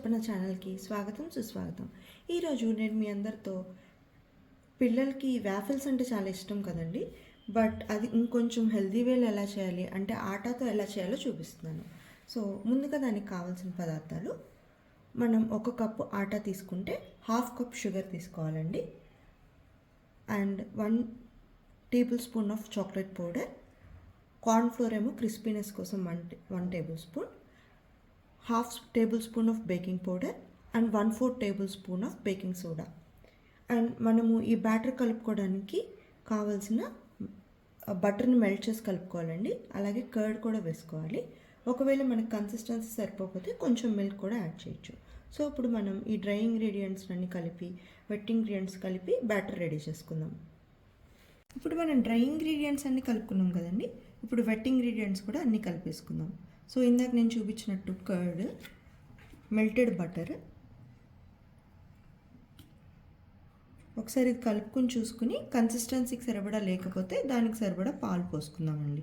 చెప్పన ఛానల్కి స్వాగతం సుస్వాగతం. ఈరోజు నేను మీ అందరితో పిల్లలకి వాఫల్స్ అంటే చాలా ఇష్టం కదండి. బట్ అది ఇంకొంచెం హెల్దీ వేలో ఎలా చేయాలి అంటే ఆటాతో ఎలా చేయాలో చూపిస్తున్నాను. సో ముందుగా దానికి కావాల్సిన పదార్థాలు, మనం 1 కప్పు ఆటా తీసుకుంటే 1/2 కప్ షుగర్ తీసుకోవాలండి. And 1 table spoon of chocolate powder, cornflour ఏమో క్రిస్పీనెస్ కోసం 1 table spoon, 1/2 table spoon of baking powder and 1/4 table spoon of baking soda. And మనము ఈ బ్యాటర్ కలుపుకోవడానికి కావాల్సిన బటర్ని మెల్ట్ చేసి కలుపుకోవాలండి. అలాగే కర్డ్ కూడా వేసుకోవాలి. ఒకవేళ మనకు కన్సిస్టెన్సీ సరిపోకపోతే కొంచెం మిల్క్ కూడా యాడ్ చేయొచ్చు. సో ఇప్పుడు మనం ఈ డ్రై ఇంగ్రీడియంట్స్ అన్నీ కలిపి, వెట్ ఇంగ్రీడియంట్స్ కలిపి బ్యాటర్ రెడీ చేసుకుందాం. ఇప్పుడు మనం డ్రై ఇంగ్రీడియంట్స్ అన్నీ కలుపుకున్నాం కదండి. ఇప్పుడు వెట్ ఇంగ్రీడియంట్స్ కూడా అన్నీ కలిపేసుకుందాం. సో ఇందాక నేను చూపించినట్టు కర్డ్, మెల్టెడ్ బటర్, ఒకసారి ఇది కలుపుకొని చూసుకుని కన్సిస్టెన్సీకి సరిపడా లేకపోతే దానికి సరిపడా పాలు పోసుకుందామండి.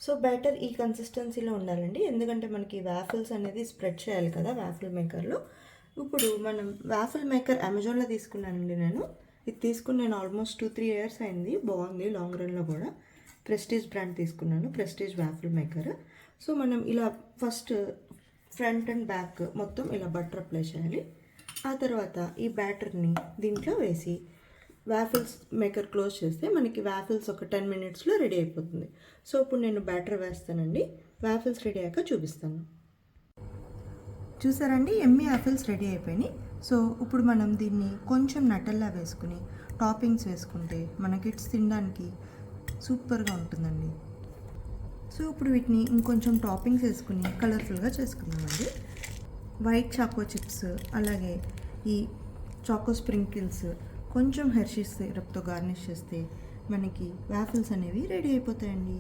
సో బ్యాటర్ ఈ కన్సిస్టెన్సీలో ఉండాలండి, ఎందుకంటే మనకి వాఫల్స్ అనేది స్ప్రెడ్ చేయాలి కదా వాఫల్ మేకర్లో. ఇప్పుడు మనం వాఫల్ మేకర్ అమెజాన్లో తీసుకున్నానండి. ఇది తీసుకుని నేను ఆల్మోస్ట్ 2-3 ఇయర్స్ అయింది. బాగుంది, లాంగ్ రన్లో కూడా. ప్రెస్టీజ్ బ్రాండ్ తీసుకున్నాను, ప్రెస్టీజ్ వాఫల్ మేకర్. సో మనం ఇలా ఫస్ట్ ఫ్రంట్ అండ్ బ్యాక్ మొత్తం ఇలా బటర్ అప్లై చేయాలి. ఆ తర్వాత ఈ బ్యాటర్ని దీంట్లో వేసి వాఫల్స్ మేకర్ క్లోజ్ చేస్తే మనకి వాఫల్స్ ఒక 10 మినిట్స్లో రెడీ అయిపోతుంది. సో ఇప్పుడు నేను బ్యాటర్ వేస్తానండి. వాఫల్స్ రెడీ అయ్యాక చూపిస్తాను. చూసారండి, ఎమ్మి వాఫల్స్ రెడీ అయిపోయినాయి. సో ఇప్పుడు మనం దీన్ని కొంచెం నటల్లా వేసుకుని టాపింగ్స్ వేసుకుంటే మన కిడ్స్ తినడానికి సూపర్గా ఉంటుందండి. సో ఇప్పుడు వీటిని ఇంకొంచెం టాపింగ్స్ వేసుకుని కలర్ఫుల్గా చేసుకుందామండి. వైట్ చాకో చిప్స్, అలాగే ఈ చాకో స్ప్రింకిల్స్, కొంచెం హెర్షీస్ సిరప్తో గార్నిష్ చేస్తే మనకి వాఫల్స్ అనేవి రెడీ అయిపోతాయండి.